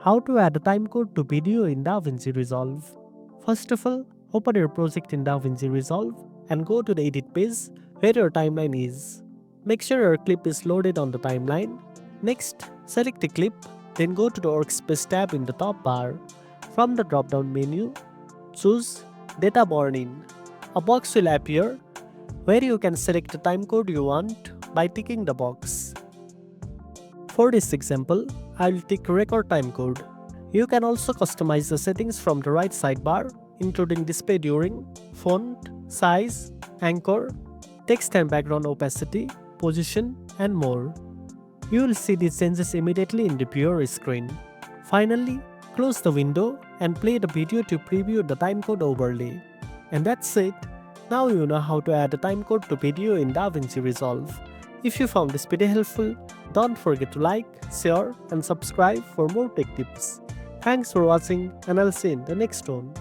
How to add a timecode to video in DaVinci Resolve. First of all, open your project in DaVinci Resolve and go to the edit page where your timeline is. Make sure your clip is loaded on the timeline. Next, select the clip, then go to the Workspace tab in the top bar. From the drop-down menu, choose Data Born In. A box will appear where you can select the timecode you want by ticking the box. For this example, I will tick Record Timecode. You can also customize the settings from the right sidebar, including display during, font, size, anchor, text and background opacity, position, and more. You will see these changes immediately in the viewer screen. Finally, close the window and play the video to preview the timecode overlay. And that's it. Now you know how to add a timecode to video in DaVinci Resolve. If you found this video helpful, don't forget to like, share, and subscribe for more tech tips. Thanks for watching, and I'll see you in the next one.